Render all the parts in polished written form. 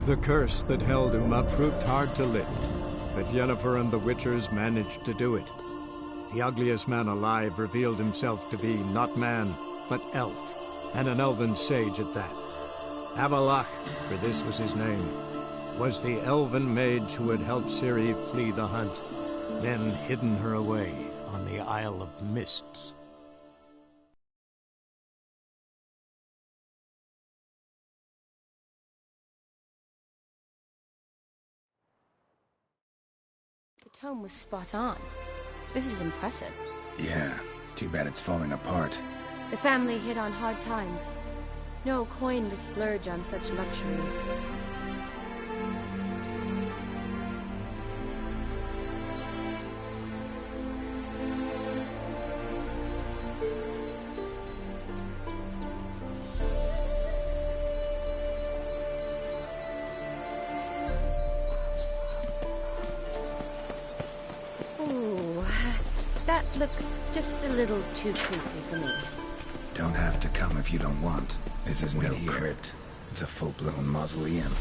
The curse that held Uma proved hard to lift, but Yennefer and the Witchers managed to do it. The ugliest man alive revealed himself to be not man, but elf, and an elven sage at that. Avalach, for this was his name, was the elven mage who had helped Ciri flee the hunt, then hidden her away on the Isle of Mists. The tome was spot on. This is impressive. Yeah, too bad it's falling apart. The family hit on hard times. No coin to splurge on such luxuries. Ooh, that looks just a little too creepy for me. Don't have to come if you don't want. This is no crypt. It's a full-blown mausoleum.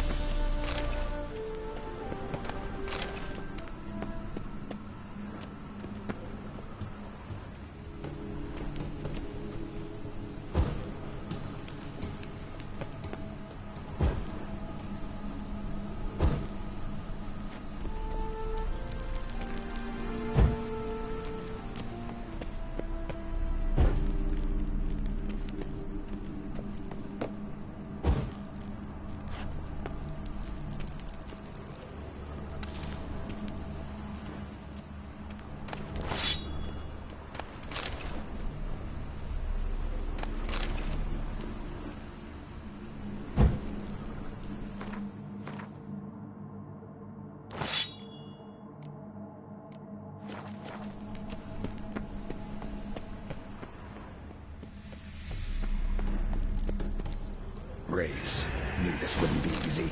Race. Knew this wouldn't be easy.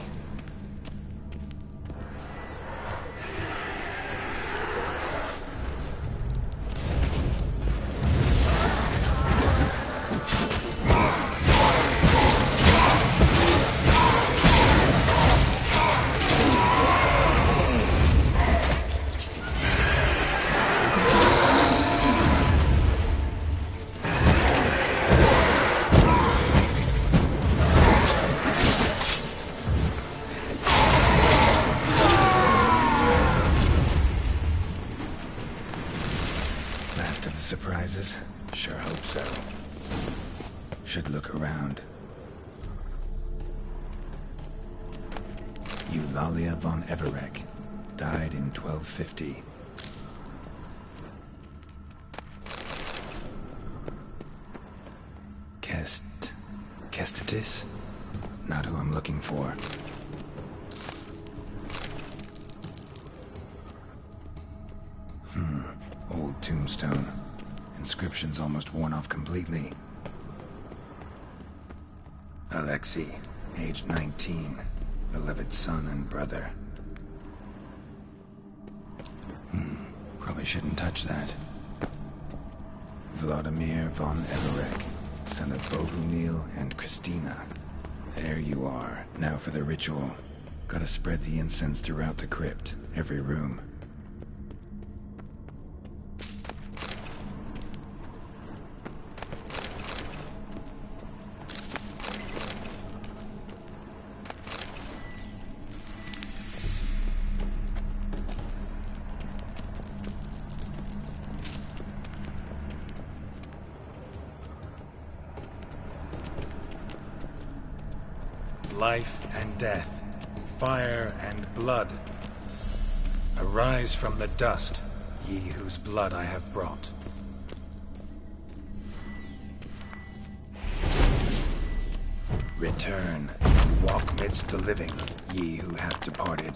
Surprises? Sure hope so. Should look around. Eulalia von Everec died in 1250. Kestitis? Not who I'm looking for. Old tombstone. Inscription's almost worn off completely. Alexei, age 19, beloved son and brother. Probably shouldn't touch that. Vladimir von Everec, son of Bohumil and Christina. There you are. Now for the ritual. Gotta spread the incense throughout the crypt, every room. Life and death, fire and blood. Arise from the dust, ye whose blood I have brought. Return, and walk midst the living, ye who have departed.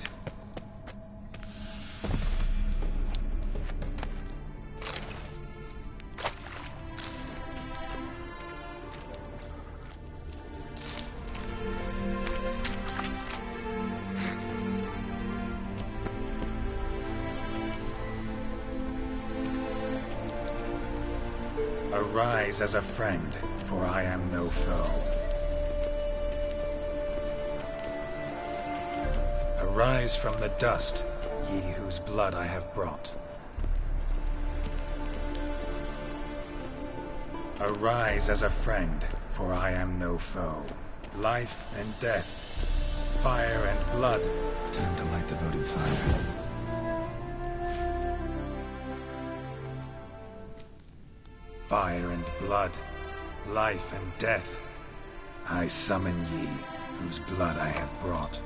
Arise as a friend, for I am no foe. Arise from the dust, ye whose blood I have brought. Arise as a friend, for I am no foe. Life and death, fire and blood. Time to light the votive fire. Fire and blood, life and death. I summon ye, whose blood I have brought.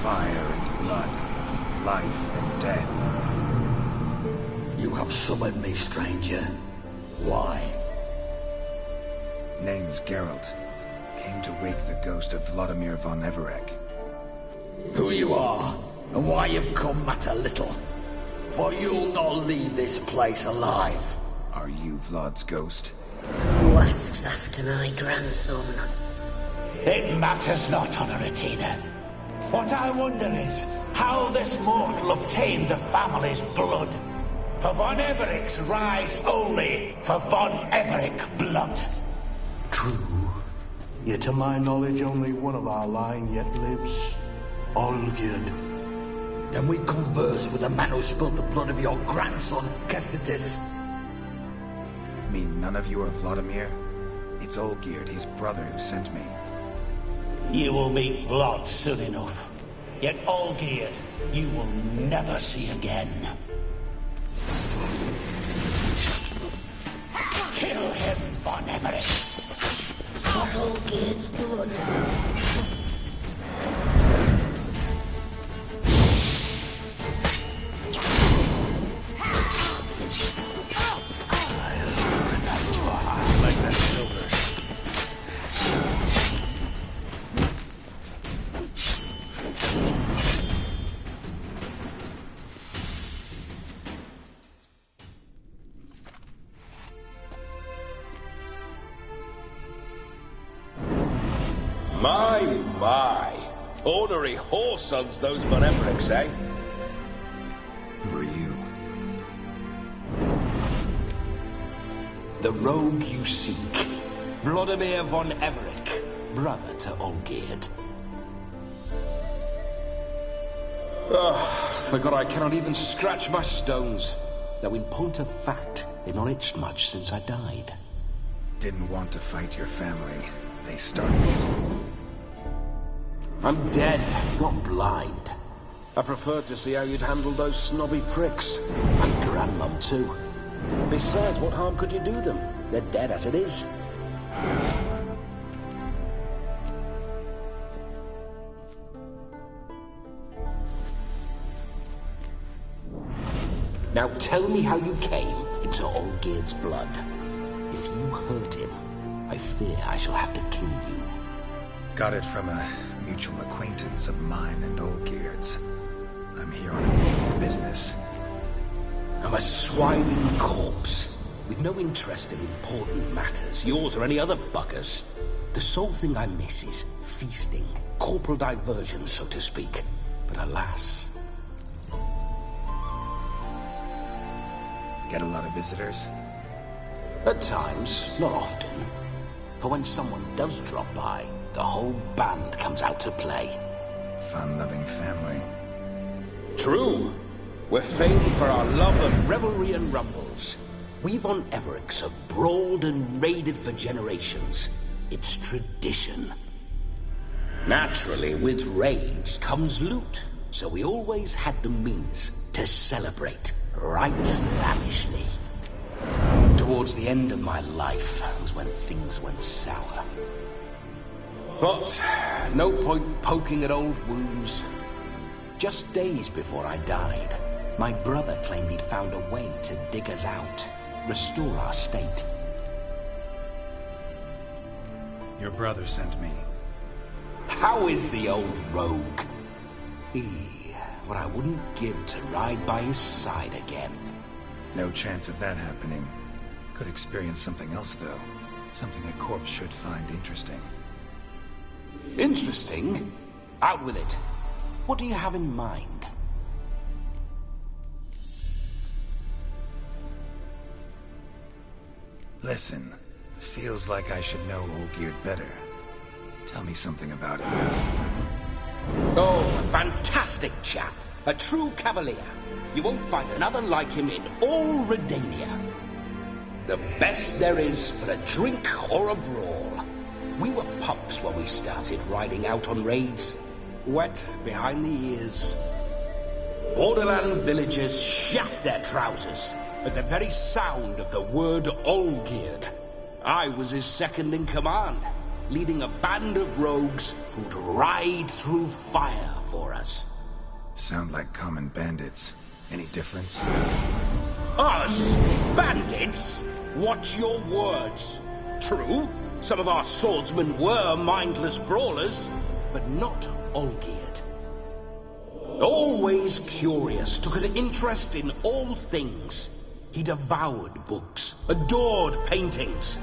Fire and blood, life and death. You have summoned me, stranger. Why? Name's Geralt. Came to wake the ghost of Vladimir von Everec. Who you are, and why you've come matter little. For you'll not leave this place alive. Are you Vlad's ghost? Who asks after my grandson? It matters not, Honoratina. What I wonder is how this mortal obtained the family's blood. For von Everic's rise only for von Everec blood. True. Yet to my knowledge, only one of our line yet lives. Olgierd. Then we converse with the man who spilled the blood of your grandson, Kestetis. Mean none of you are Vladimir? It's Olgierd, his brother, who sent me. You will meet Vlad soon enough. Yet Olgierd, you will never see again. Kill him, von Everec. For Olgierd's blood. Like that silver. My. Ornery whoresons, those von Everecs, eh? Who are you? The rogue you seek. Vladimir von Everec, brother to Olgierd. Forgot I cannot even scratch my stones. Though in point of fact, they've not itched much since I died. Didn't want to fight your family. They started it. I'm dead, not blind. I preferred to see how you'd handle those snobby pricks. And Grandmum too. Besides, what harm could you do them? They're dead as it is. Now tell me how you came into Olgierd's blood. If you hurt him, I fear I shall have to kill you. Got it from a mutual acquaintance of mine and Olgierd's. I'm here on important business. I'm a swiving corpse, with no interest in important matters, yours or any other buggers. The sole thing I miss is feasting, corporal diversion, so to speak. But alas... Get a lot of visitors? At times, not often. For when someone does drop by, the whole band comes out to play. Fun-loving family. True. We're famed for our love of revelry and rumbles. We von Everecs have brawled and raided for generations. It's tradition. Naturally, with raids comes loot, so we always had the means to celebrate right lavishly. Towards the end of my life was when things went sour. But no point poking at old wounds. Just days before I died, my brother claimed he'd found a way to dig us out, restore our state. Your brother sent me. How is the old rogue? What I wouldn't give to ride by his side again. No chance of that happening. Could experience something else, though. Something a corpse should find interesting. Interesting? Out with it. What do you have in mind? Listen, Feels like I should know Olgierd better. Tell me something about him. Oh, a fantastic chap. A true cavalier. You won't find another like him in all Redania. The best there is for a drink or a brawl. We were pups when we started riding out on raids. Wet behind the ears. Borderland villagers shat their trousers at the very sound of the word Olgierd. I was his second in command, leading a band of rogues who'd ride through fire for us. Sound like common bandits. Any difference? Us? Bandits? Watch your words. True, some of our swordsmen were mindless brawlers, but not Olgierd. Always curious, took an interest in all things. He devoured books, adored paintings,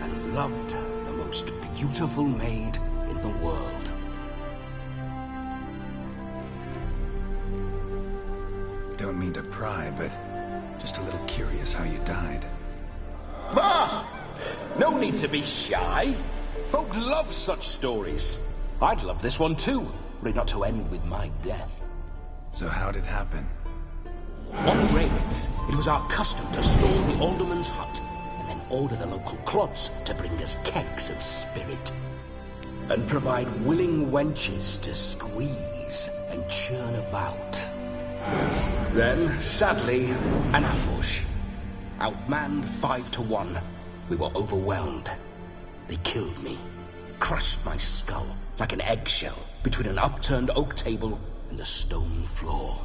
and loved the most beautiful maid in the world. Don't mean to pry, but just a little curious how you died. Ah! No need to be shy. Folk love such stories. I'd love this one too, were it not to end with my death. So how'd it happen? On raids, it was our custom to storm the alderman's hut, and then order the local clods to bring us kegs of spirit. And provide willing wenches to squeeze and churn about. Then, sadly, an ambush. Outmanned 5-1, we were overwhelmed. They killed me, crushed my skull like an eggshell between an upturned oak table and the stone floor.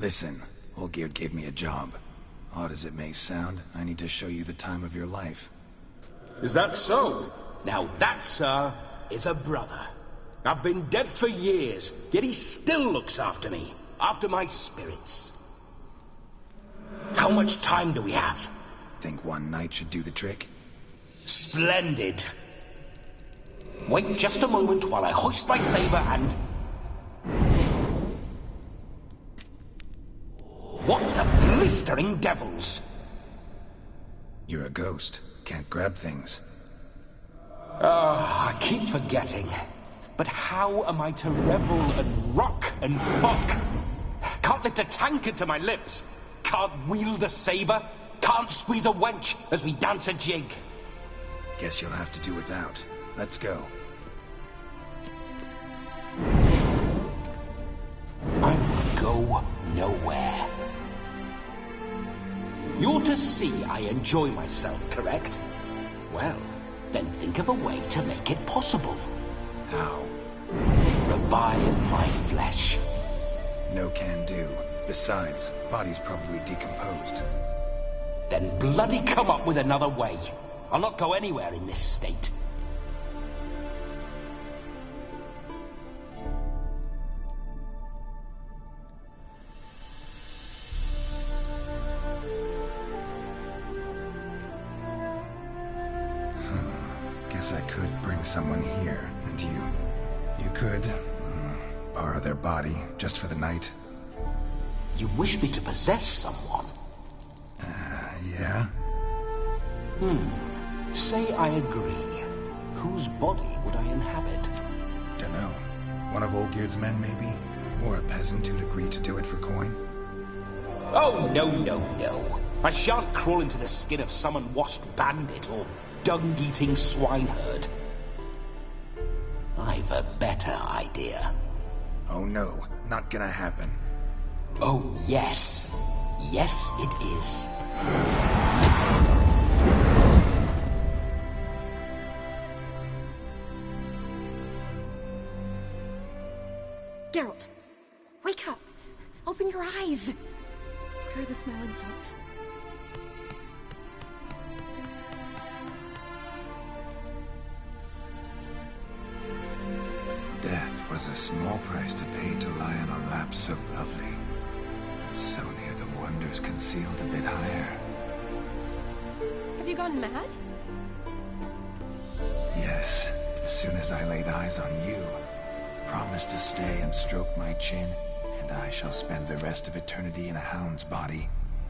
Listen, Olgierd gave me a job. Odd as it may sound, I need to show you the time of your life. Is that so? Now that, sir, is a brother. I've been dead for years, yet he still looks after me, after my spirits. How much time do we have? Think one night should do the trick? Splendid. Wait just a moment while I hoist my saber and... What the blistering devils? You're a ghost. Can't grab things. I keep forgetting. But how am I to revel and rock and fuck? Can't lift a tankard to my lips. Can't wield a saber. Can't squeeze a wench as we dance a jig. Guess you'll have to do without. Let's go. I will go nowhere. You're to see I enjoy myself, correct? Well, then think of a way to make it possible. How? Revive my flesh. No can do. Besides, body's probably decomposed. Then bloody come up with another way. I'll not go anywhere in this state. Guess I could bring someone here, and you could borrow their body just for the night. You wish me to possess someone? Yeah? Say I agree. Whose body would I inhabit? Dunno. One of Olgierd's men, maybe? Or a peasant who'd agree to do it for coin? Oh, no, no, no. I shan't crawl into the skin of some unwashed bandit or dung-eating swineherd. I've a better idea. Oh no, not gonna happen. Oh, yes. Yes, it is. Geralt, wake up! Open your eyes! Where are the smelling salts? Death was a small price to pay to lie on a lap so lovely, and so near the wonders concealed a bit higher. Have you gone mad? Yes, as soon as I laid eyes on you, promised to stay and stroke my chin, and I shall spend the rest of eternity in a hound's body,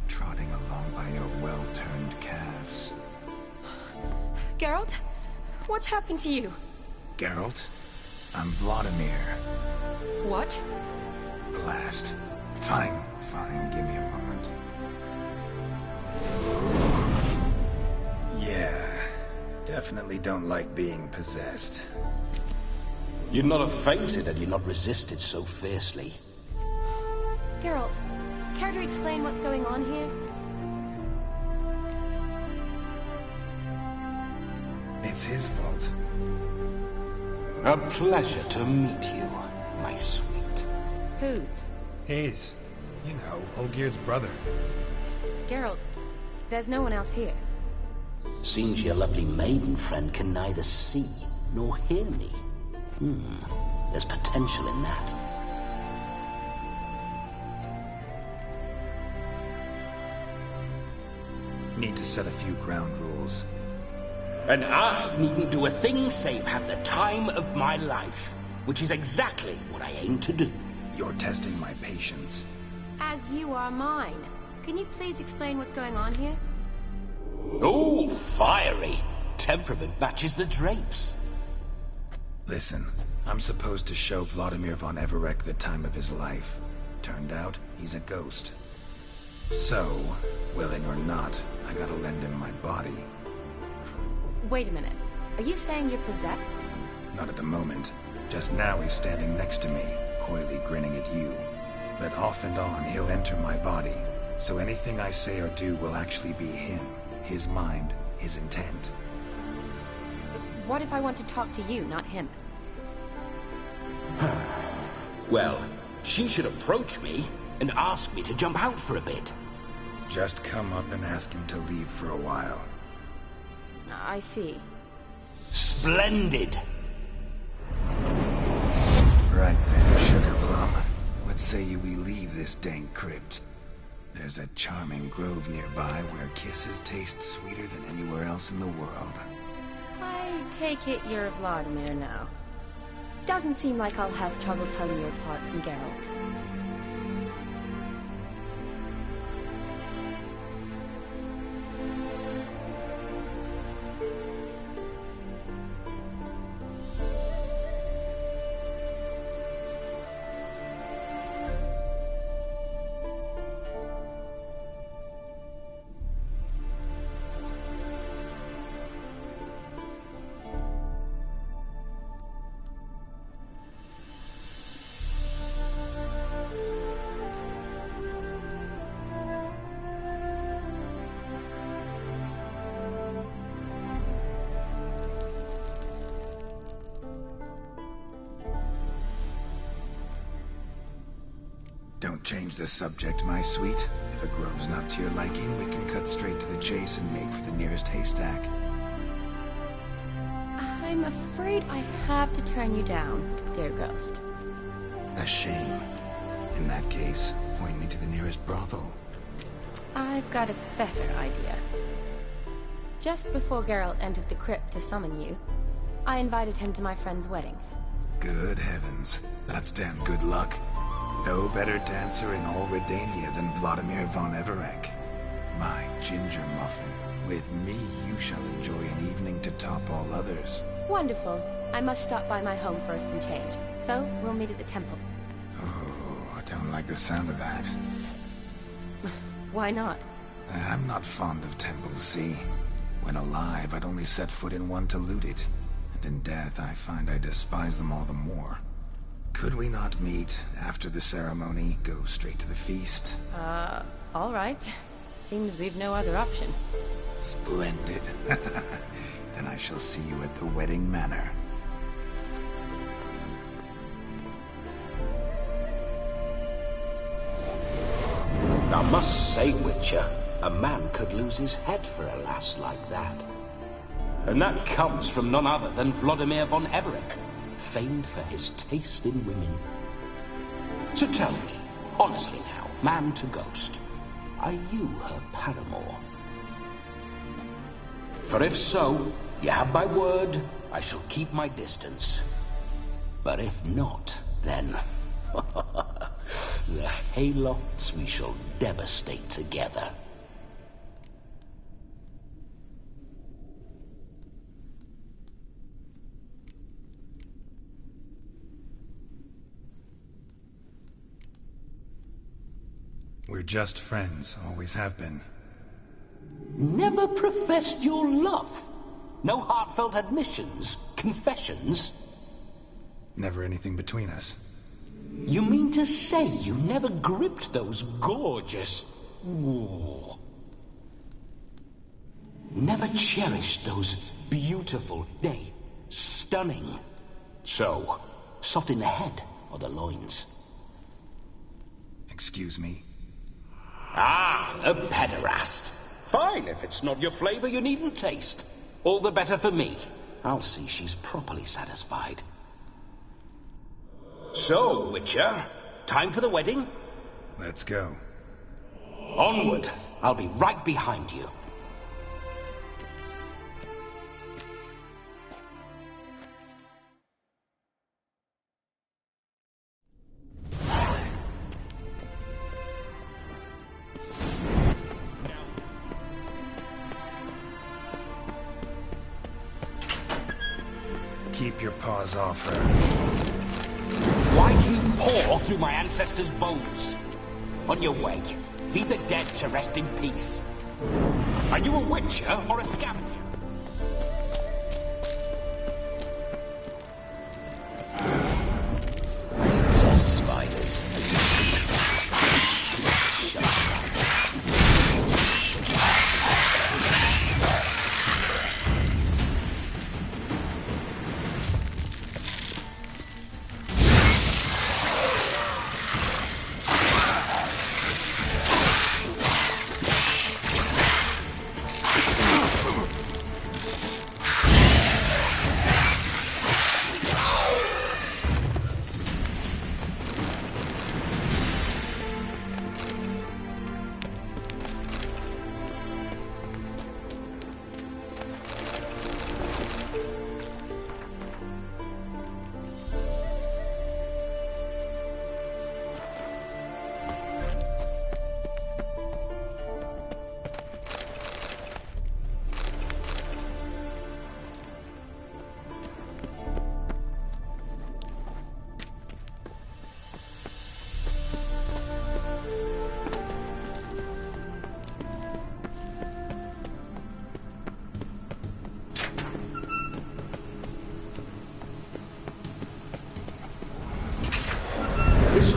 trotting along by your well-turned calves. Geralt, what's happened to you? Geralt? I'm Vladimir. What? Blast. Fine, give me a moment. Yeah, definitely don't like being possessed. You'd not have fainted had you not resisted so fiercely. Geralt, care to explain what's going on here? It's his fault. A pleasure to meet you, my sweet. Whose? His. You know, Olgierd's brother. Geralt, there's no one else here. Seems your lovely maiden friend can neither see nor hear me. There's potential in that. Need to set a few ground rules. And I needn't do a thing save have the time of my life, which is exactly what I aim to do. You're testing my patience. As you are mine. Can you please explain what's going on here? Oh, fiery. Temperament matches the drapes. Listen, I'm supposed to show Vladimir von Everec the time of his life. Turned out, he's a ghost. So, willing or not, I gotta lend him my body. Wait a minute. Are you saying you're possessed? Not at the moment. Just now he's standing next to me, coyly grinning at you. But off and on, he'll enter my body. So anything I say or do will actually be him. His mind, his intent. What if I want to talk to you, not him? Well, she should approach me. and ask me to jump out for a bit. Just come up and ask him to leave for a while. I see. Splendid! Right then, Sugar Plum. What say you we leave this dank crypt? There's a charming grove nearby where kisses taste sweeter than anywhere else in the world. I take it you're Vladimir now. Doesn't seem like I'll have trouble telling you apart from Geralt. Don't change the subject, my sweet. If a grove's not to your liking, we can cut straight to the chase and make for the nearest haystack. I'm afraid I have to turn you down, dear ghost. A shame. In that case, point me to the nearest brothel. I've got a better idea. Just before Geralt entered the crypt to summon you, I invited him to my friend's wedding. Good heavens. That's damn good luck. No better dancer in all Redania than Vladimir von Everec. My ginger muffin. With me, you shall enjoy an evening to top all others. Wonderful. I must stop by my home first and change. So, we'll meet at the temple. Oh, I don't like the sound of that. Why not? I'm not fond of temples, see? When alive, I'd only set foot in one to loot it. And in death, I find I despise them all the more. Could we not meet after the ceremony, go straight to the feast? All right. Seems we've no other option. Splendid. Then I shall see you at the wedding manor. I must say, Witcher, a man could lose his head for a lass like that. And that comes from none other than Vladimir von Everec, famed for his taste in women. So tell me, honestly now, man to ghost, are you her paramour? For if so, you have my word, I shall keep my distance. But if not, then the haylofts we shall devastate together. We're just friends, always have been. Never professed your love? No heartfelt admissions, confessions? Never anything between us. You mean to say you never gripped those gorgeous... Ooh. Never cherished those beautiful, nay, stunning... So, soft in the head or the loins? Excuse me? Ah, a pederast. Fine, if it's not your flavor, you needn't taste. All the better for me. I'll see she's properly satisfied. So, Witcher, time for the wedding? Let's go. Onward. I'll be right behind you. Keep your paws off her. Why do you paw through my ancestors' bones? On your way. Leave the dead to rest in peace. Are you a witcher or a scavenger? Princess spiders.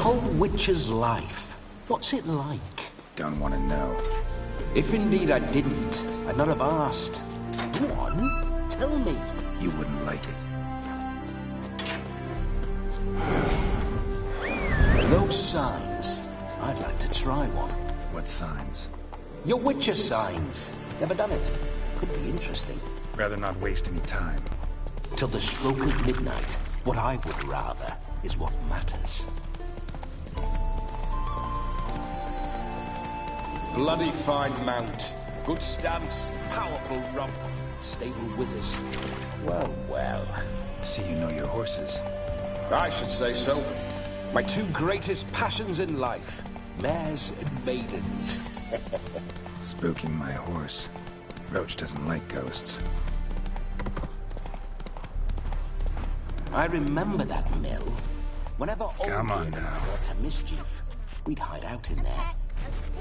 whole Witcher's life, what's it like? Don't want to know. If indeed I didn't, I'd not have asked. Go on, tell me. You wouldn't like it. Those signs, I'd like to try one. What signs? Your Witcher signs. Never done it. Could be interesting. Rather not waste any time. Till the stroke of midnight, what I would rather is what matters. Bloody fine mount. Good stance, powerful rump, stable withers. Well, well. See you know your horses. I should say so. My two greatest passions in life, mares and maidens. Spooking my horse. Roach doesn't like ghosts. I remember that mill. Whenever Come on now. got to mischief, we'd hide out in there.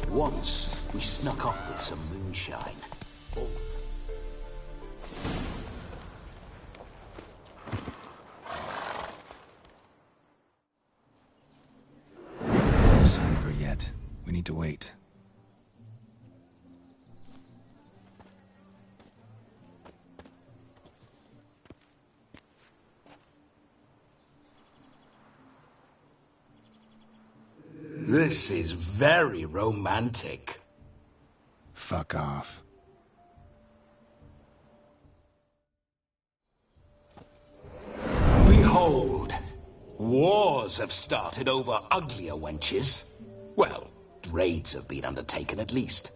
Once, we snuck off with some moonshine. Oh. No sign of her yet. We need to wait. This is very romantic. Fuck off. Behold, wars have started over uglier wenches. Well, raids have been undertaken at least.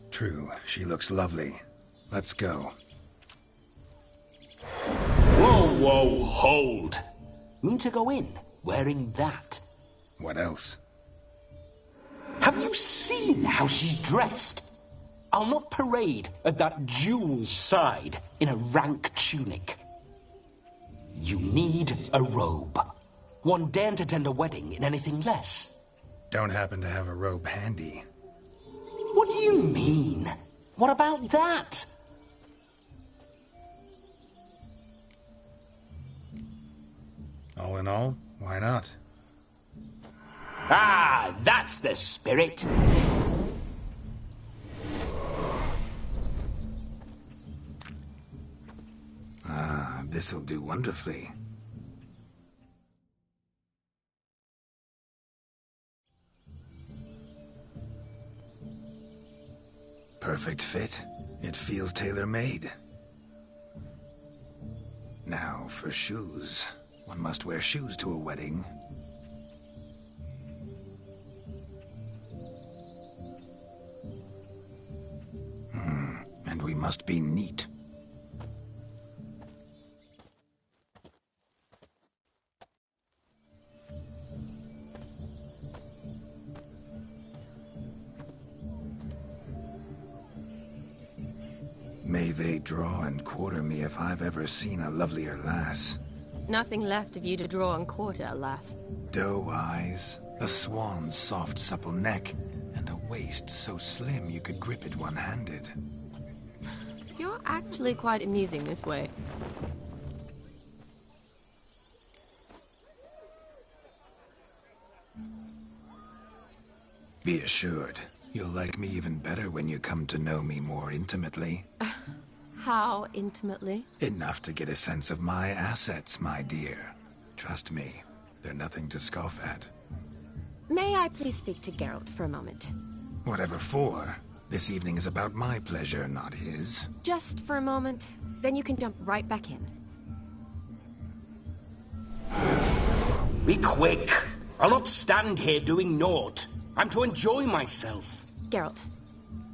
True, she looks lovely. Let's go. Whoa, whoa, hold. Mean to go in, wearing that? What else? Have you seen how she's dressed? I'll not parade at that jewel's side in a rank tunic. You need a robe. One daren't attend a wedding in anything less. Don't happen to have a robe handy. What do you mean? What about that? All in all, why not? Ah, that's the spirit. Ah, this'll do wonderfully. Perfect fit. It feels tailor-made. Now, for shoes. One must wear shoes to a wedding. And we must be neat. May they draw and quarter me if I've ever seen a lovelier lass. Nothing left of you to draw and quarter, alas. Doe eyes, a swan's soft supple neck, and a waist so slim you could grip it one-handed. You're actually quite amusing this way. Be assured, you'll like me even better when you come to know me more intimately. How intimately? Enough to get a sense of my assets, my dear. Trust me, they're nothing to scoff at. May I please speak to Geralt for a moment? Whatever for. This evening is about my pleasure, not his. Just for a moment, then you can jump right back in. Be quick. I'll not stand here doing naught. I'm to enjoy myself. Geralt,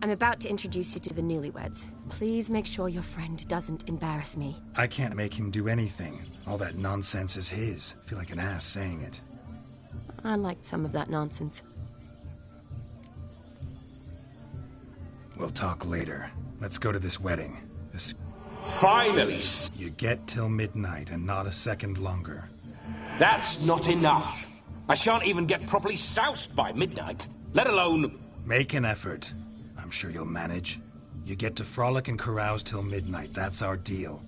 I'm about to introduce you to the newlyweds. Please make sure your friend doesn't embarrass me. I can't make him do anything. All that nonsense is his. I feel like an ass saying it. I liked some of that nonsense. We'll talk later. Let's go to this wedding. Finally! You get till midnight and not a second longer. That's not enough. I shan't even get properly soused by midnight, let alone... Make an effort. I'm sure you'll manage. You get to frolic and carouse till midnight. That's our deal.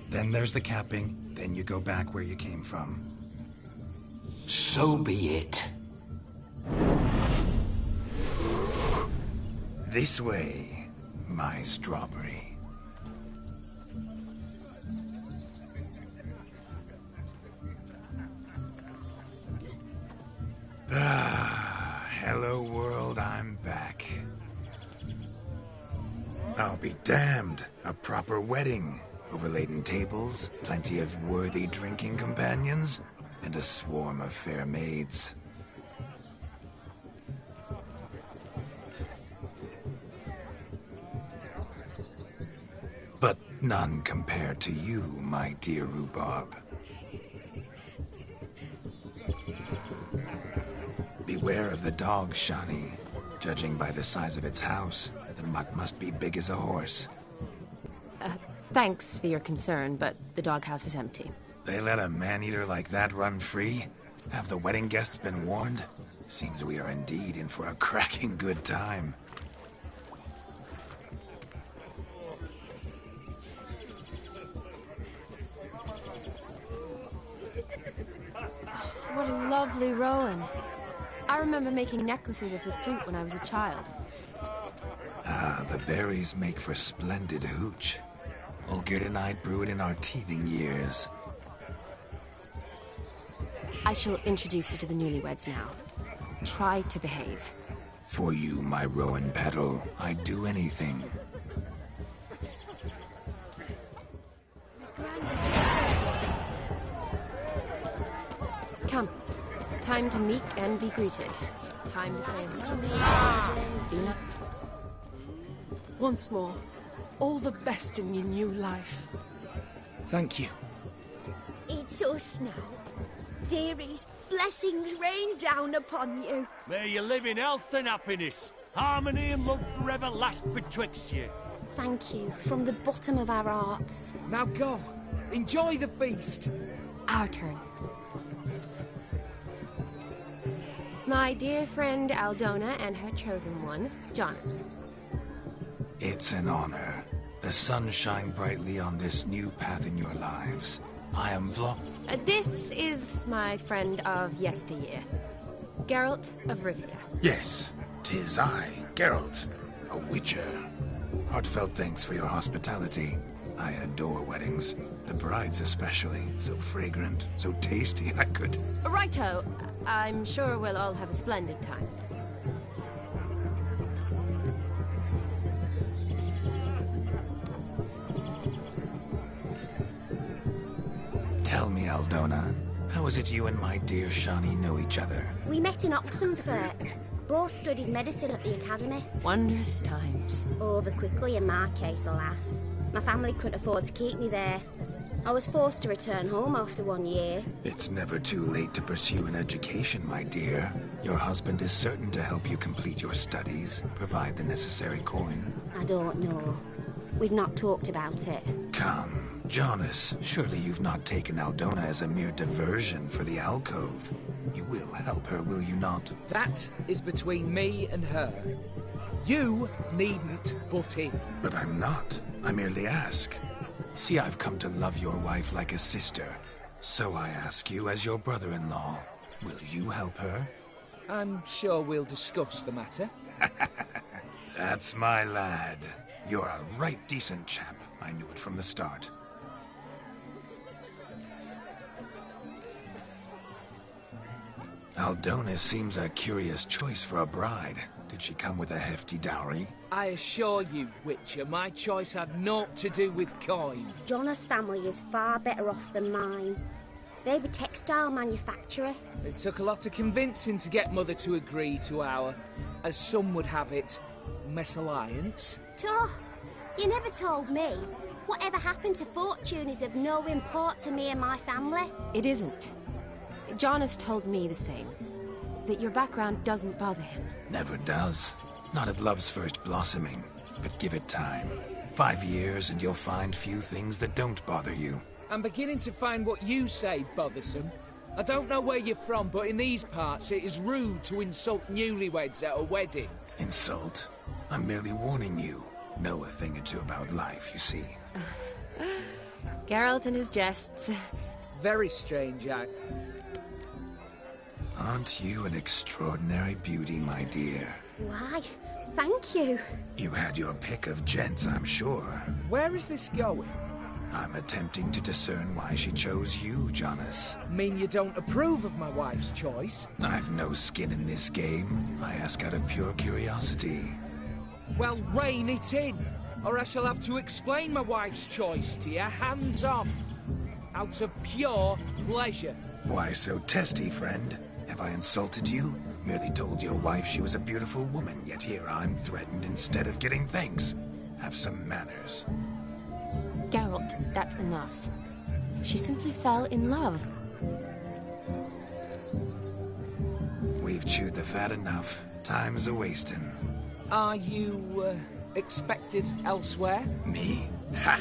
Then there's the capping. Then you go back where you came from. So be it. This way, my strawberry. Ah, hello world, I'm back. I'll be damned. A proper wedding. Overladen tables, plenty of worthy drinking companions, and a swarm of fair maids. But none compared to you, my dear rhubarb. Beware of the dog, Shani. Judging by the size of its house, the mutt must be big as a horse. Thanks for your concern, but the doghouse is empty. They let a man-eater like that run free? Have the wedding guests been warned? Seems we are indeed in for a cracking good time. What a lovely rowan. I remember making necklaces of the fruit when I was a child. Ah, the berries make for splendid hooch. Olgerd and I brewed in our teething years. I shall introduce you to the newlyweds now. Try to behave. For you, my rowan petal, I'd do anything. Come. Time to meet and be greeted. Time to say Dina. Once more, all the best in your new life. Thank you. It's us now. Dearies, blessings rain down upon you. May you live in health and happiness. Harmony and love forever last betwixt you. Thank you, from the bottom of our hearts. Now go. Enjoy the feast. Our turn. My dear friend Aldona and her chosen one, Jonas. It's an honor. The sun shine brightly on this new path in your lives. I am This is my friend of yesteryear, Geralt of Rivia. Yes, 'tis I, Geralt, a witcher. Heartfelt thanks for your hospitality. I adore weddings. The brides especially. So fragrant, so tasty, I could... Righto. I'm sure we'll all have a splendid time. Tell me, Aldona, how is it you and my dear Shani know each other? We met in Oxenfurt. Both studied medicine at the academy. Wondrous times. Over quickly in my case, alas. My family couldn't afford to keep me there. I was forced to return home after 1 year. It's never too late to pursue an education, my dear. Your husband is certain to help you complete your studies, provide the necessary coin. I don't know. We've not talked about it. Come, Jonas, surely you've not taken Aldona as a mere diversion for the alcove. You will help her, will you not? That is between me and her. You needn't butt in. But I'm not. I merely ask. See, I've come to love your wife like a sister. So I ask you as your brother-in-law, will you help her? I'm sure we'll discuss the matter. That's my lad. You're a right decent chap. I knew it from the start. Aldona seems a curious choice for a bride. Did she come with a hefty dowry? I assure you, Witcher, my choice had naught to do with coin. Jonas' family is far better off than mine. They're a textile manufacturer. It took a lot of convincing to get Mother to agree to our, as some would have it, mesalliance. Oh, you never told me. Whatever happened to fortune is of no import to me and my family. It isn't. Jonas told me the same. That your background doesn't bother him. Never does. Not at love's first blossoming. But give it time. 5 years and you'll find few things that don't bother you. I'm beginning to find what you say bothersome. I don't know where you're from, but in these parts it is rude to insult newlyweds at a wedding. Insult? I'm merely warning you. Know a thing or two about life, you see. Geralt and his jests. Very strange, Aren't you an extraordinary beauty, my dear? Why? Thank you. You had your pick of gents, I'm sure. Where is this going? I'm attempting to discern why she chose you, Jonas. Mean you don't approve of my wife's choice? I've no skin in this game. I ask out of pure curiosity. Well, rein it in, or I shall have to explain my wife's choice to you hands-on. Out of pure pleasure. Why so testy, friend? Have I insulted you? Merely told your wife she was a beautiful woman, yet here I'm threatened instead of getting thanks. Have some manners. Geralt, that's enough. She simply fell in love. We've chewed the fat enough. Time's a-wasting. Are you, expected elsewhere? Me? Ha!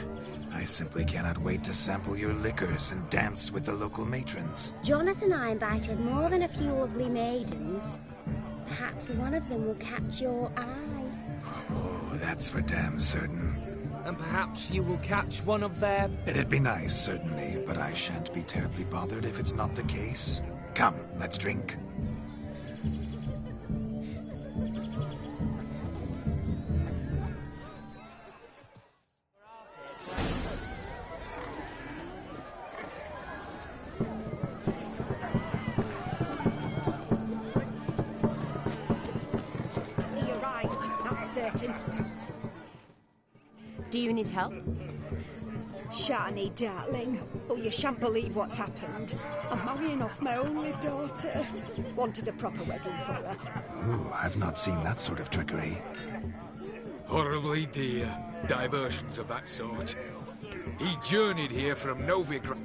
I simply cannot wait to sample your liquors and dance with the local matrons. Jonas and I invited more than a few lovely maidens. Perhaps one of them will catch your eye. Oh, that's for damn certain. And perhaps you will catch one of their... It'd be nice, certainly, but I shan't be terribly bothered if it's not the case. Come, let's drink. He arrived, that's certain. Do you need help? Shani, darling. Oh, you shan't believe what's happened. I'm marrying off my only daughter. Wanted a proper wedding for her. Ooh, I've not seen that sort of trickery. Horribly dear. Diversions of that sort. He journeyed here from Novigrad.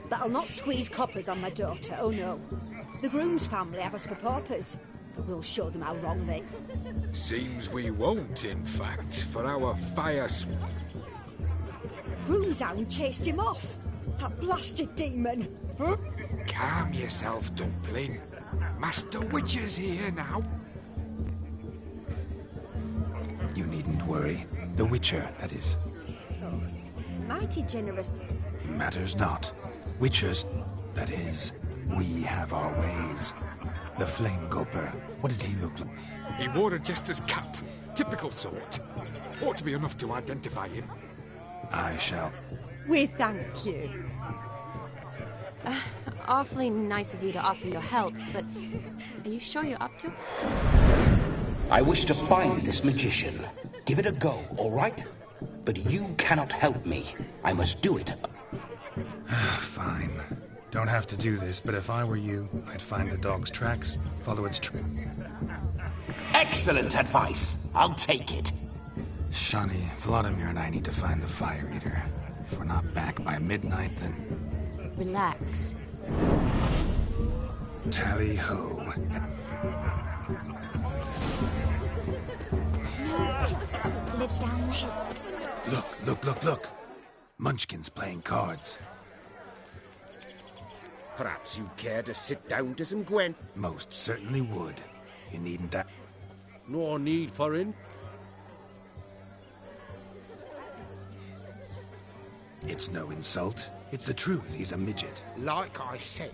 But I'll not squeeze coppers on my daughter, oh no. The groom's family have us for paupers, but we'll show them how wrong they... Seems we won't, in fact, for our fire... Groomshound chased him off. That blasted demon. Huh? Calm yourself, Dumpling. Master Witcher's here now. You needn't worry. The Witcher, that is. Oh, mighty generous. Matters not. Witchers, that is, we have our ways. The Flame Gulper, what did he look like? He wore a jester's cap. Typical sort. Ought to be enough to identify him. I shall. We thank you. Awfully nice of you to offer your help, but are you sure you're up to it? I wish to find this magician. Give it a go, all right? But you cannot help me. I must do it. Fine. Don't have to do this, but if I were you, I'd find the dog's tracks, follow its Excellent advice. I'll take it. Shani, Vladimir and I need to find the Fire Eater. If we're not back by midnight, then... Relax. Tally-ho. Lives down there. Look. Munchkin's playing cards. Perhaps you'd care to sit down to some Gwen? Most certainly would. You needn't... No need for him. It's no insult. It's the truth. He's a midget. Like I said.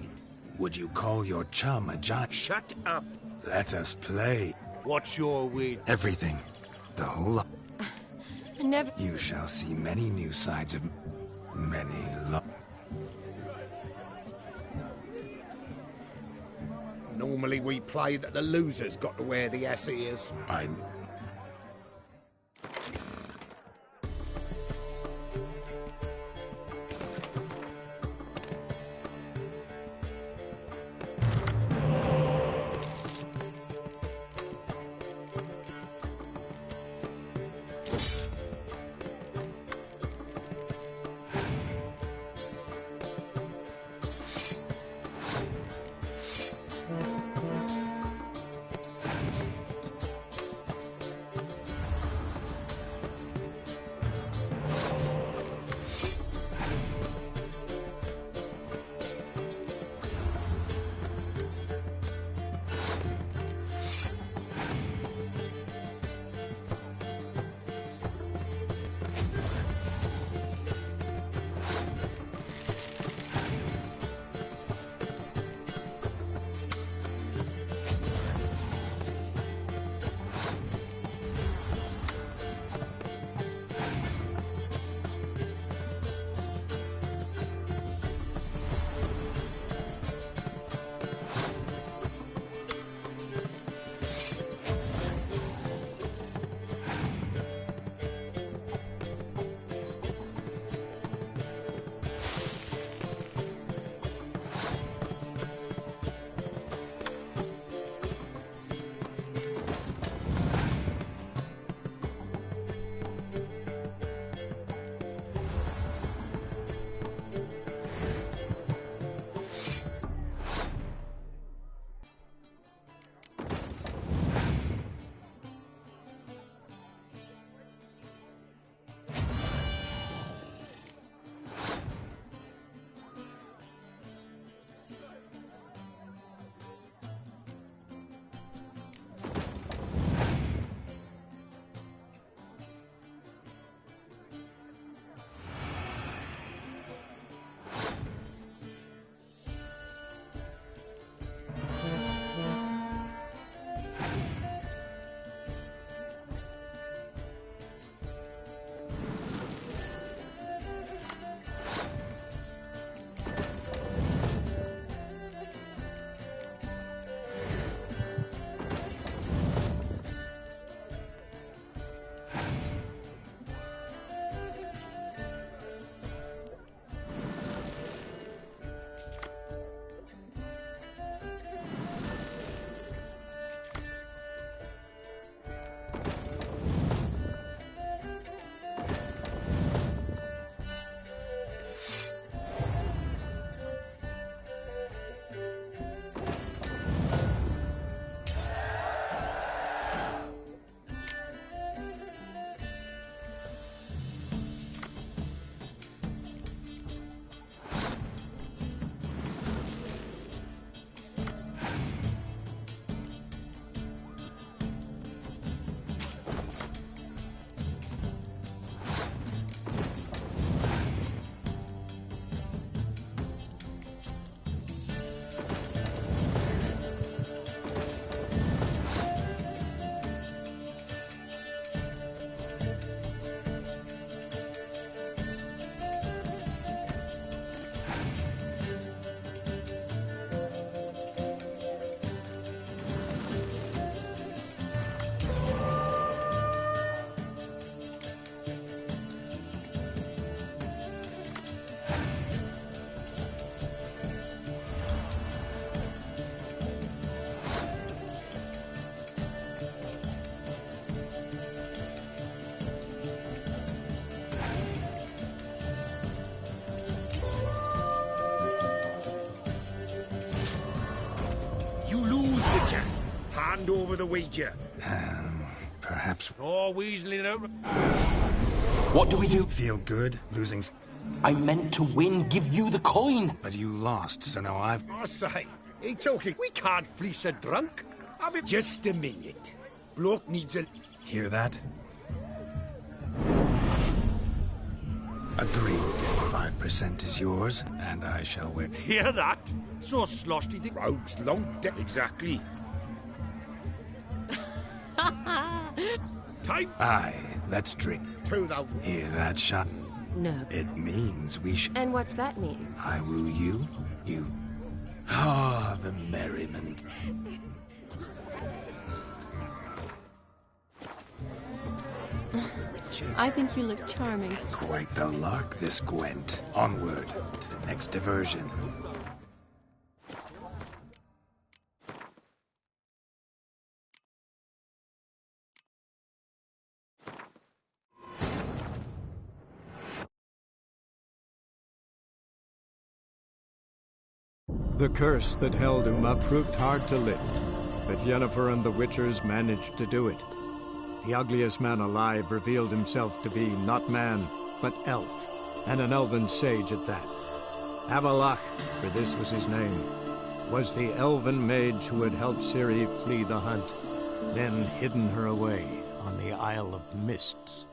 Would you call your chum a giant? Shut up. Let us play. What's your weed? Everything. The whole lot. I never... You shall see many new sides of... many Normally we play that the loser's got to wear the ass ears. hand over the Ouija? Perhaps... Oh, weaseling out. What do we do? Feel good, losing... I meant to win, give you the coin. But you lost, so now I've... I say, he talking. We can't fleece a drunk. Have it just a minute. Bloke needs a... Hear that? Agreed. 5% is yours, and I shall win. Hear that? So sloshy the rogues long dead. Exactly. Time. Aye, let's drink. To the... Hear that, shot? No. It means we should... And what's that mean? I woo you, you... Ah, the merriment. I think you look charming. Quite the lark, this Gwent. Onward to the next diversion. The curse that held Uma proved hard to lift, but Yennefer and the Witchers managed to do it. The ugliest man alive revealed himself to be not man, but elf, and an elven sage at that. Avalach, for this was his name, was the elven mage who had helped Ciri flee the hunt, then hidden her away on the Isle of Mists.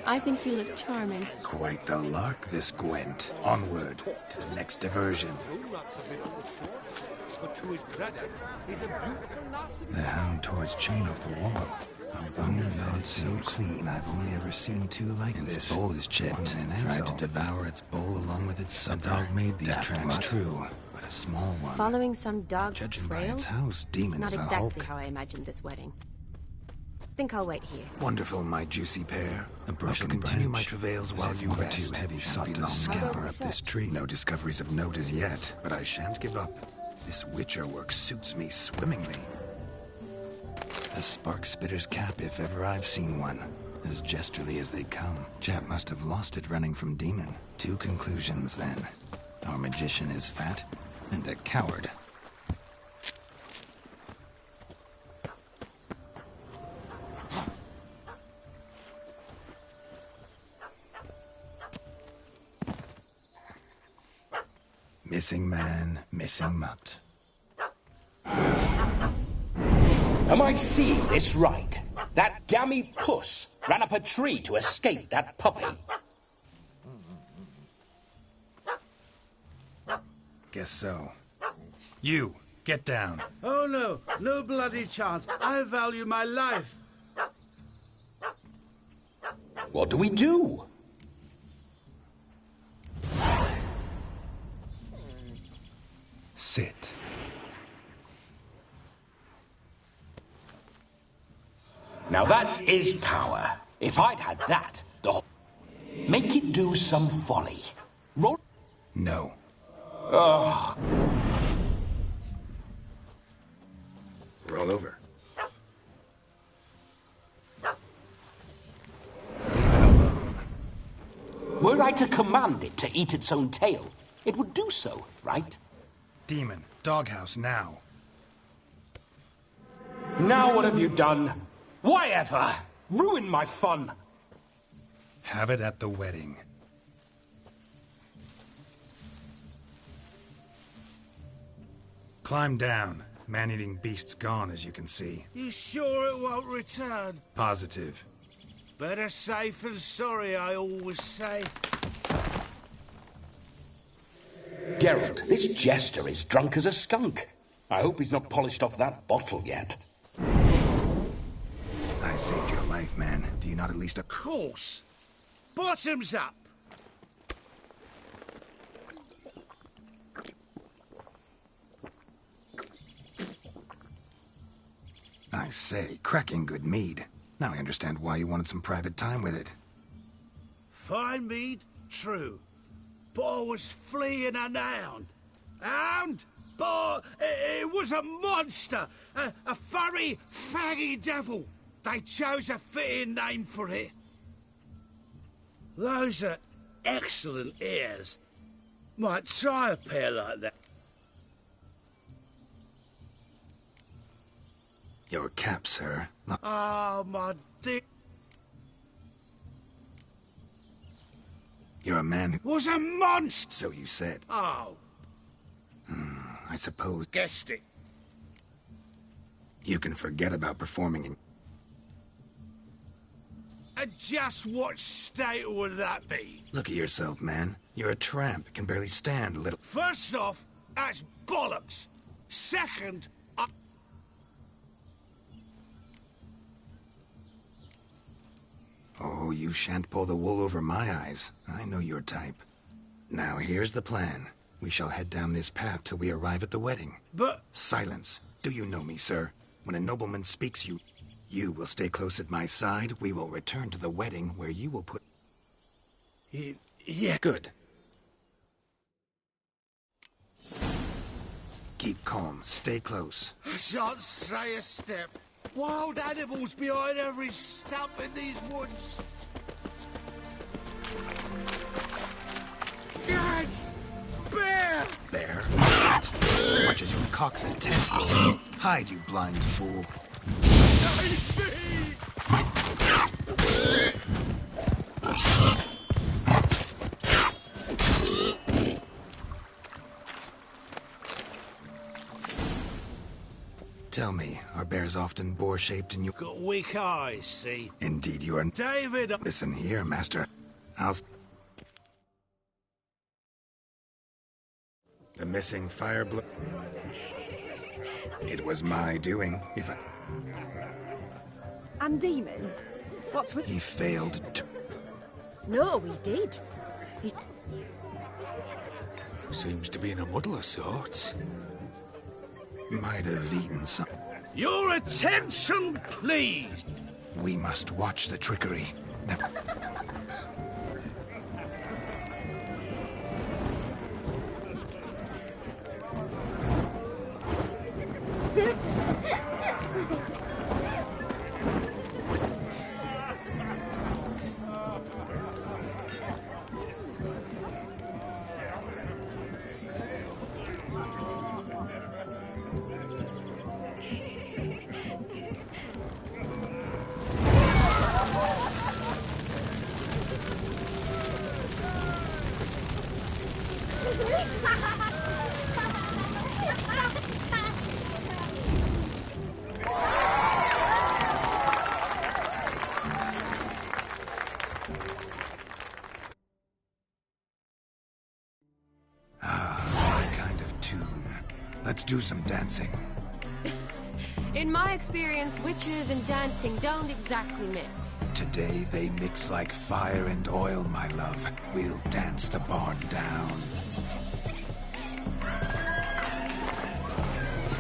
I think you look charming. Quite the lark, this Gwent. Onward to the next diversion. The hound towards chain of the wall. A bone velvet so clean I've only ever seen two like this. Its bowl is chipped and tried to devour its bowl along with its supper. A dog made these tracks true, but a small one. Following some dog's Judging by trail? its house, demon Not is a exactly hulk. how I imagined this wedding. Think I'll wait here. Wonderful, my juicy pear. I shall continue my travails while you rest. Too heavy sought to scour up this tree. No discoveries of note as yet, but I shan't give up. This witcher work suits me swimmingly. A spark spitter's cap, if ever I've seen one. As jesterly as they come. Chap must have lost it running from demon. Two conclusions, then. Our magician is fat, and a coward. Missing man, missing mutt. Am I seeing this right? That gammy puss ran up a tree to escape that puppy. Guess so. You, get down. Oh no, no bloody chance. I value my life. What do we do? Sit. Now that is power. If I'd had that, make it do some folly. Roll. No. Ugh. Roll over. Were I to command it to eat its own tail, it would do so, right? Demon, doghouse now. Now what have you done? Why ever? Ruin my fun. Have it at the wedding. Climb down. Man-eating beast's gone, as you can see. You sure it won't return? Positive. Better safe than sorry, I always say. Geralt, this jester is drunk as a skunk. I hope he's not polished off that bottle yet. I saved your life, man. Do you not at least... Of course. Bottoms up. I say, cracking good mead. Now I understand why you wanted some private time with it. Fine mead, true. But I was fleeing a hound. Hound? but it was a monster. A furry, faggy devil. They chose a fitting name for it. Those are excellent ears. Might try a pair like that. Your cap, sir. Oh, my dick. You're a man who Was a monster. So you said. Oh. I suppose. Guessed it. You can forget about performing in... And just what state would that be? Look at yourself, man. You're a tramp. Can barely stand a little... First off, that's bollocks. Second, Oh, you shan't pull the wool over my eyes. I know your type. Now, here's the plan. We shall head down this path till we arrive at the wedding. But... Silence. Do you know me, sir? When a nobleman speaks, you will stay close at my side. We will return to the wedding, where you will put... Yeah. Good. Keep calm. Stay close. I shan't stray a step. Wild animals behind every stump in these woods. Guards! Bear! Bear? As much as your cock's a tentacle. Hide, you blind fool. Tell me, are bears often boar-shaped and you... Got weak eyes, see? Indeed you are... David... Listen here, master. The missing fire blow... It was my doing, if I... And Demon? What's with... He failed to... No, he did. Seems to be in a muddle of sorts. Might have eaten some... Your attention, please! We must watch the trickery. Let's do some dancing. In my experience, witches and dancing don't exactly mix. Today they mix like fire and oil, my love. We'll dance the barn down.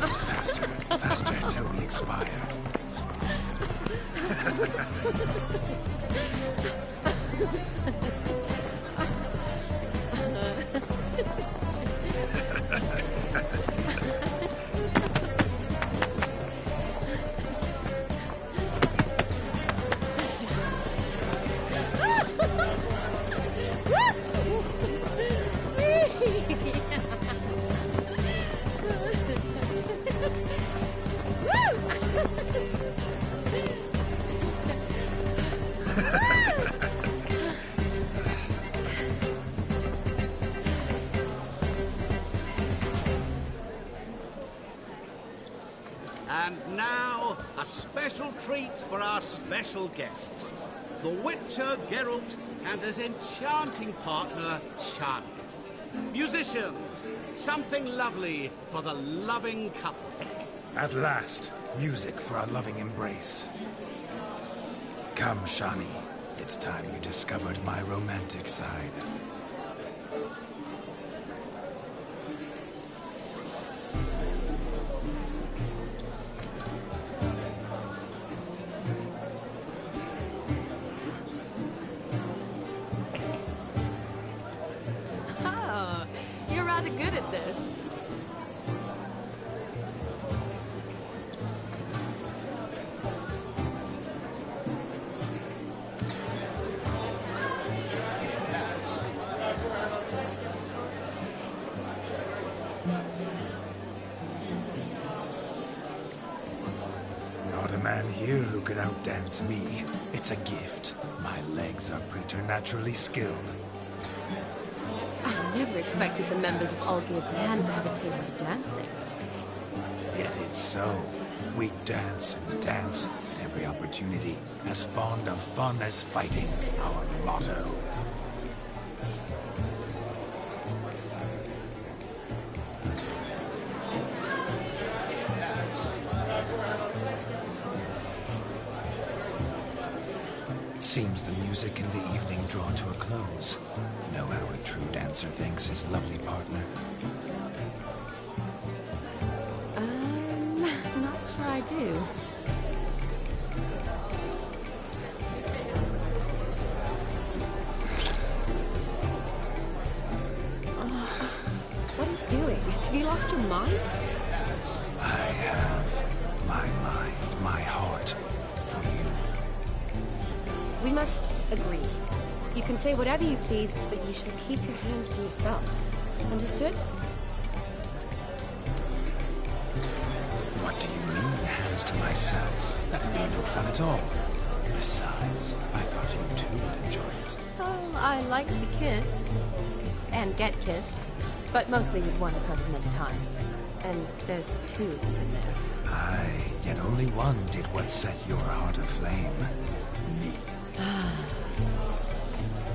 Faster, faster till we expire. And now, a special treat for our special guests. The Witcher Geralt and his enchanting partner, Shani. Musicians, something lovely for the loving couple. At last, music for our loving embrace. Come, Shani. It's time you discovered my romantic side. man here who could outdance me. It's a gift. My legs are preternaturally skilled. I never expected the members of Olgierd's band to have a taste for dancing. Yet it's so. We dance and dance at every opportunity. As fond of fun as fighting, our motto. Seems the music in the evening draw to a close. Know how a true dancer thanks his lovely partner? I'm not sure I do. What are you doing? Have you lost your mind? I have my mind, my heart for you. We must agree. You can say whatever you please, but you shall keep your hands to yourself. Understood? What do you mean, hands to myself? That'd be no fun at all. Besides, I thought you two would enjoy it. Oh, I like to kiss. And get kissed. But mostly with one person at a time. And there's two of you in there. Aye, yet only one did what set your heart aflame. Me.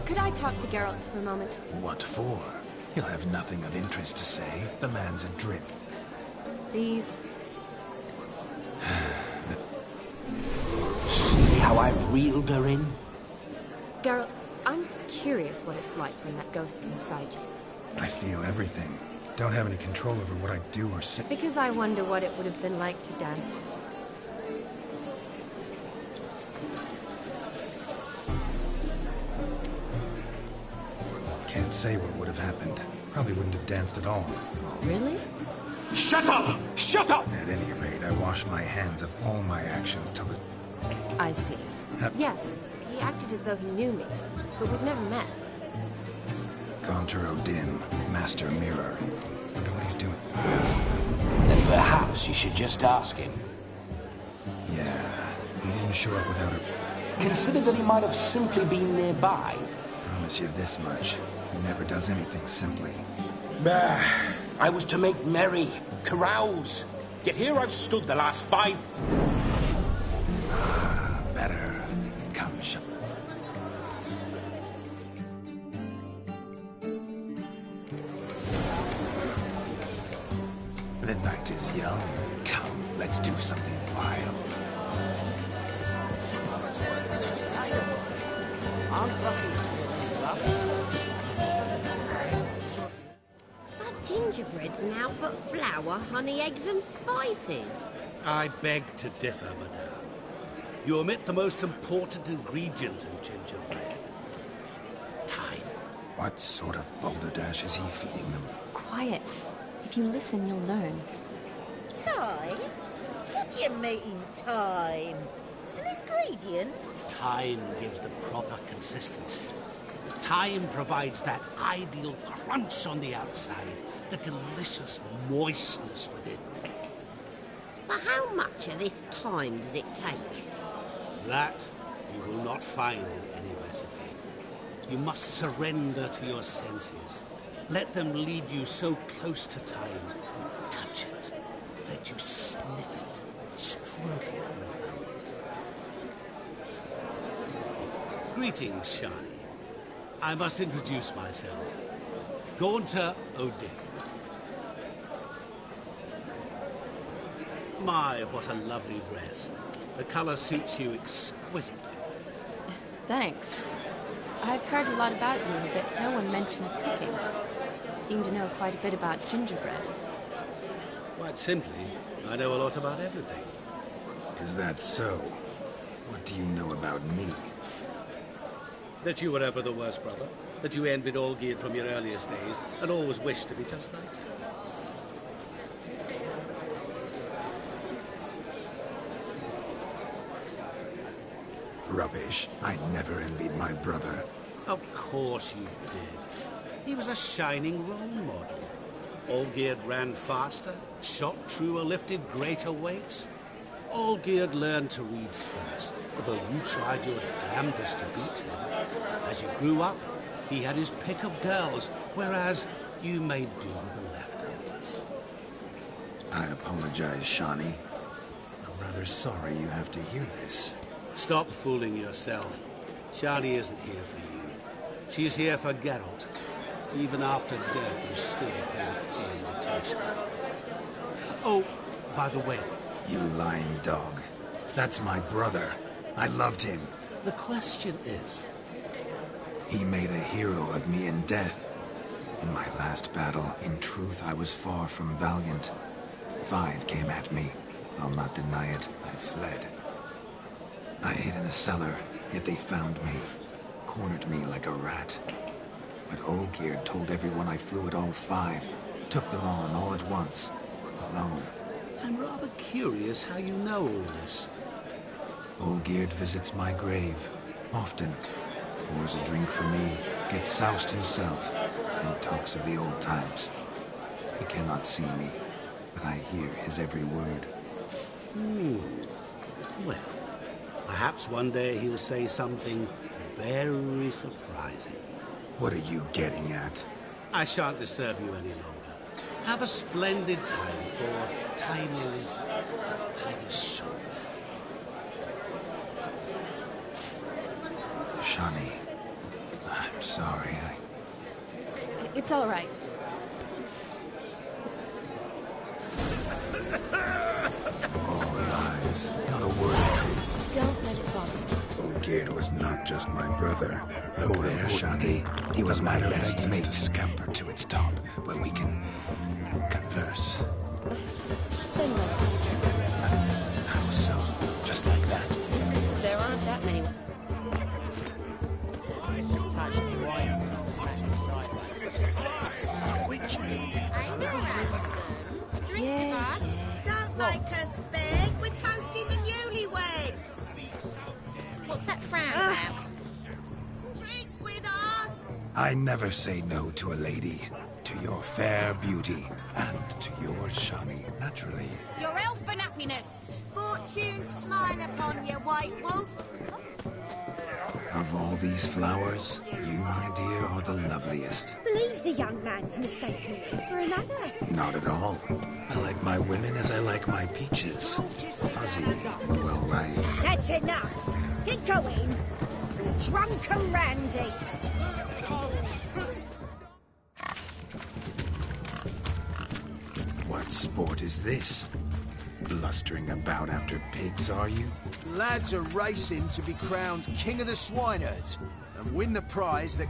Could I talk to Geralt for a moment? What for? He'll have nothing of interest to say. The man's adrip. Please. See how I've reeled her in? Geralt, I'm curious what it's like when that ghost's inside you. I feel everything. Don't have any control over what I do or say. Because I wonder what it would have been like to dance with. Can't say what would have happened. Probably wouldn't have danced at all. Really? Shut up! Shut up! At any rate, I wash my hands of all my actions till the... I see. Yes, he acted as though he knew me, but we've never met. Gaunter Odin, Master Mirror. Wonder what he's doing. Then perhaps you should just ask him. Yeah, he didn't show up without a... Consider that he might have simply been nearby. Promise you this much. He never does anything simply. Bah! I was to make merry, carouse. Yet here I've stood the last 5... Better. Come, shut... The night is young. Come, let's do something wild. That gingerbread's now but flour, honey, eggs and spices. I beg to differ, madame. You omit the most important ingredient in gingerbread. Time. What sort of balderdash is he feeding them? Quiet. If you listen, you'll learn. Time? What do you mean, time? An ingredient? Time gives the proper consistency. Time provides that ideal crunch on the outside, the delicious moistness within. So how much of this time does it take? That you will not find in any recipe. You must surrender to your senses. Let them lead you so close to time, you touch it. Let you sniff it, stroke it even. Greetings, Shani. I must introduce myself. Gaunter Odin. My, what a lovely dress. The color suits you exquisitely. Thanks. I've heard a lot about you, but no one mentioned cooking. Seem to know quite a bit about gingerbread. Quite simply, I know a lot about everything. Is that so? What do you know about me? That you were ever the worst brother. That you envied Olgierd from your earliest days, and always wished to be just like him. Rubbish. I never envied my brother. Of course you did. He was a shining role model. Olgierd ran faster, shot truer, lifted greater weights. Olgierd learned to read first, although you tried your damnedest to beat him. As you grew up, he had his pick of girls, whereas you made do with the leftovers. I apologize, Shawnee. I'm rather sorry you have to hear this. Stop fooling yourself. Shani isn't here for you. She's here for Geralt. Even after death, you still pay the invitation. Oh, by the way... You lying dog. That's my brother. I loved him. The question is... He made a hero of me in death. In my last battle, in truth, I was far from valiant. 5 came at me. I'll not deny it. I fled. I hid in a cellar, yet they found me. Cornered me like a rat. But Olgierd told everyone I flew at all 5. Took them on all at once. Alone. I'm rather curious how you know all this. Olgierd visits my grave. Often. Pours a drink for me. Gets soused himself. And talks of the old times. He cannot see me. But I hear his every word. Well, perhaps one day he'll say something very surprising. What are you getting at? I shan't disturb you any longer. Have a splendid time, for time is short. Shawnee, I'm sorry, It's all right. All lies, not a word of truth. Don't let it bother you. Olgierd was not just my brother. Look there, Shawnee. He was my best mate. Scamper to its top, where we can converse. Then let us. How so? Just like that? There aren't that many. Yes, don't make us beg. We're toasting the newlyweds. What's that frown about? Drink with us. I never say no to a lady. To your fair beauty. And to yours, Shawnee, naturally. Your elfin happiness. Fortune smile upon you, White Wolf. Of all these flowers, you, my dear, are the loveliest. Believe the young man's mistaken me for another. Not at all. I like my women as I like my peaches. Fuzzy and well ripe. That's enough. Get going. Drunken Randy. What sport is this? Blustering about after pigs, are you? Lads are racing to be crowned King of the Swineherds and win the prize that...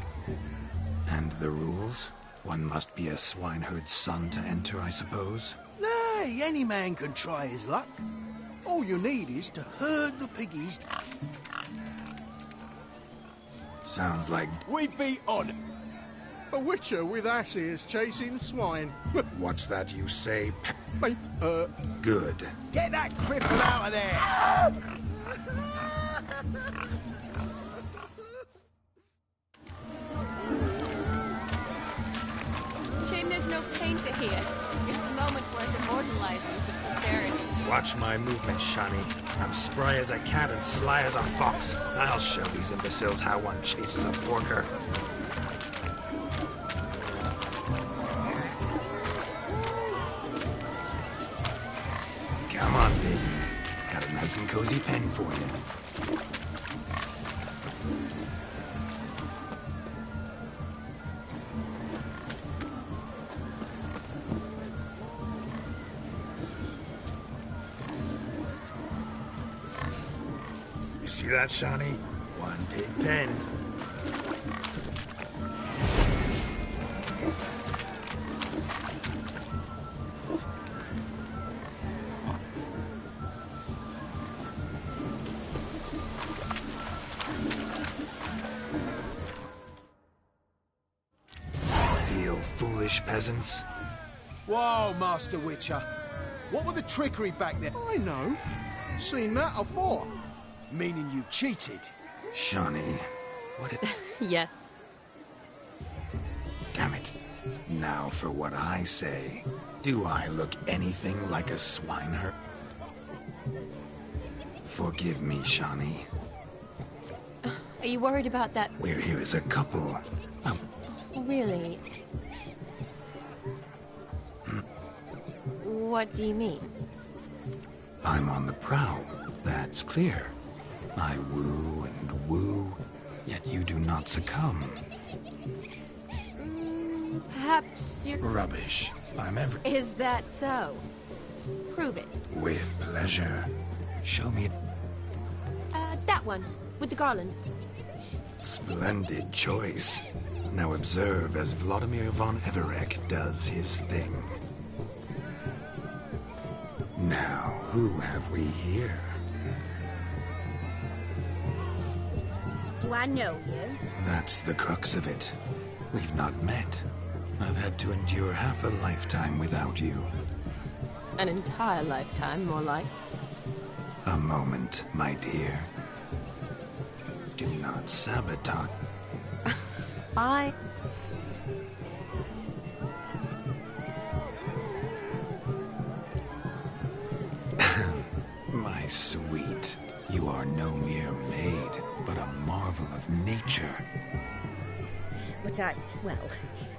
And the rules? One must be a swineherd's son to enter, I suppose? Nay, any man can try his luck. All you need is to herd the piggies. Sounds like... We be on. A witcher with asses chasing swine. What's that you say? Good. Get that cripple out of there! Shame there's no painter here. It's a moment worth immortalizing for posterity. Watch my movements, Shawnee. I'm spry as a cat and sly as a fox. I'll show these imbeciles how one chases a porker. Come on, baby. Got a nice and cozy pen for you. You see that, Shawnee? One big pen. Foolish peasants. Whoa, Master Witcher. What were the trickery back there? I know. Seen that afore. Meaning you cheated? Shawnee, what it... Yes. Damn it. Now for what I say. Do I look anything like a swineherd? Forgive me, Shani. Are you worried about that? We're here as a couple. Really? What do you mean? I'm on the prowl. That's clear. I woo and woo, yet you do not succumb. Perhaps you're... Rubbish. I'm every... Is that so? Prove it. With pleasure. Show me... That one, with the garland. Splendid choice. Now observe as Vladimir von Everek does his thing. Now, who have we here? Do I know you? That's the crux of it. We've not met. I've had to endure half a lifetime without you. An entire lifetime, more like. A moment, my dear. Do not sabotage. I... My sweet, you are no mere maid, but a marvel of nature. But I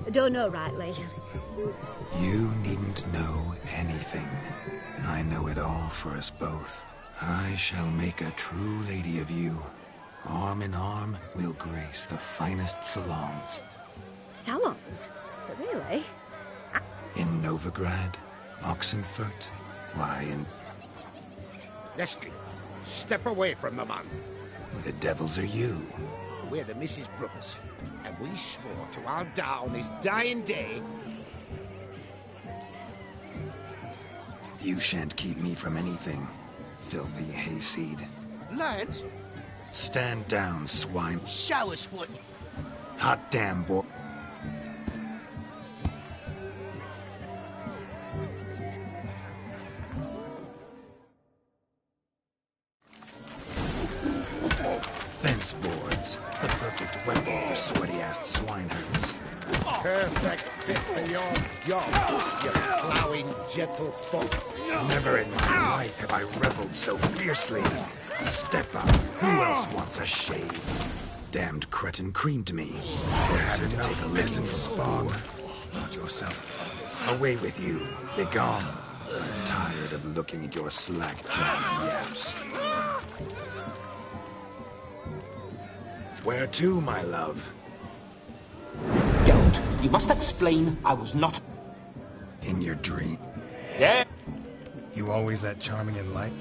don't know rightly. You needn't know anything. I know it all for us both. I shall make a true lady of you. Arm in arm, we'll grace the finest salons. Salons? Really? In Novigrad, Oxenfurt, why, in... Leslie, step away from the man. Who the devils are you? We're the Mrs. Brothers, and we swore to our down his dying day. You shan't keep me from anything, filthy hayseed. Lads? Stand down, swine. Show us what... Hot damn, boy. Fence boards. The perfect weapon for sweaty-assed swineherds. Perfect fit for your job, you plowing gentle foot. Never in my life have I reveled so fiercely. Step up. Who else wants a shave? Damned cretin creamed me. There's to take a lesson from Spog. Not yourself. Away with you. Begone. I'm tired of looking at your slack-jawed yaps. Where to, my love? Don't. You must explain I was not... In your dream? Yeah. You always that charming and light?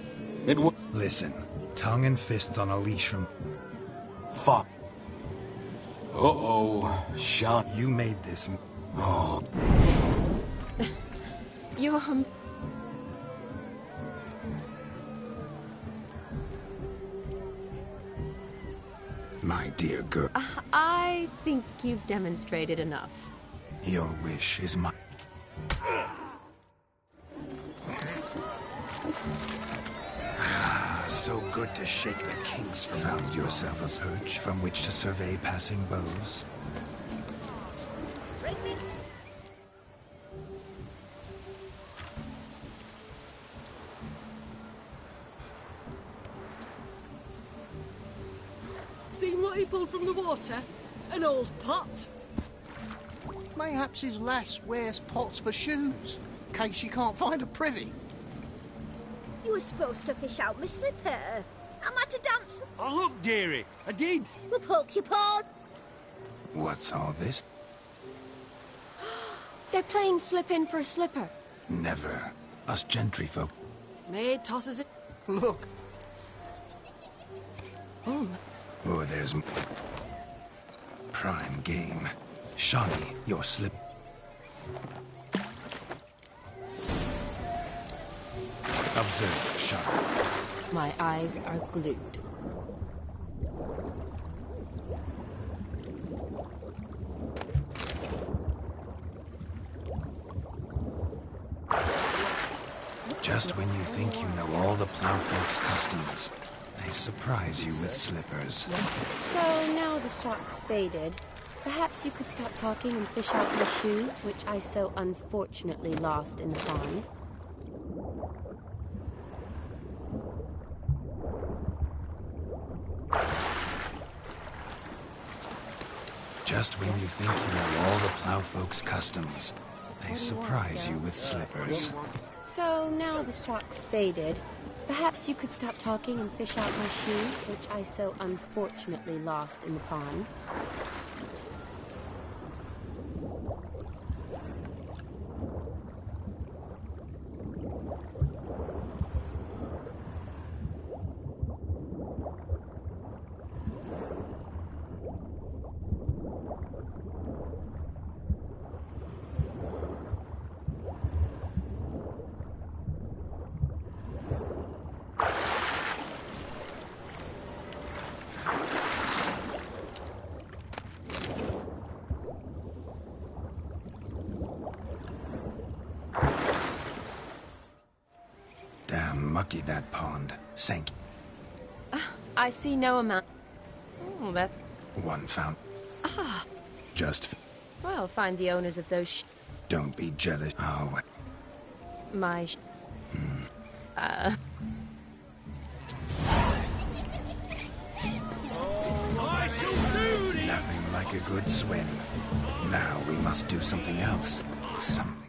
It was... Listen. Tongue and fists on a leash from... Fuck. Uh-oh. Sean. You made this... Oh. You're... My dear girl. I think you've demonstrated enough. Your wish is my... So good to shake the kinks from... Found yourself a perch from which to survey passing bows. Seen what he pulled from the water? An old pot. Mayhaps his lass wears pots for shoes, in case she can't find a privy. You were supposed to fish out my slipper. I'm at a dance. Oh, look, dearie, I did. We'll poke your paw. What's all this? They're playing slip-in for a slipper. Never. Us gentry folk. Maid tosses it. Look. Oh. Oh, there's... prime game. Shani, your slip... Observe, Shani. My eyes are glued. Just when you think you know all the plowfolk's customs, they surprise you with slippers. So now the shock's faded. Perhaps you could stop talking and fish out my shoe, which I so unfortunately lost in the pond. Just when you think you know all the plowfolk's customs, they surprise you with slippers. So now the shock's faded. Perhaps you could stop talking and fish out my shoe, which I so unfortunately lost in the pond. Damn mucky, that pond. Sank. I see no amount. Oh, that... One found. Ah. Just... Well, find the owners of those Don't be jealous. Oh, what? My Nothing like a good swim. Now we must do something else. Something.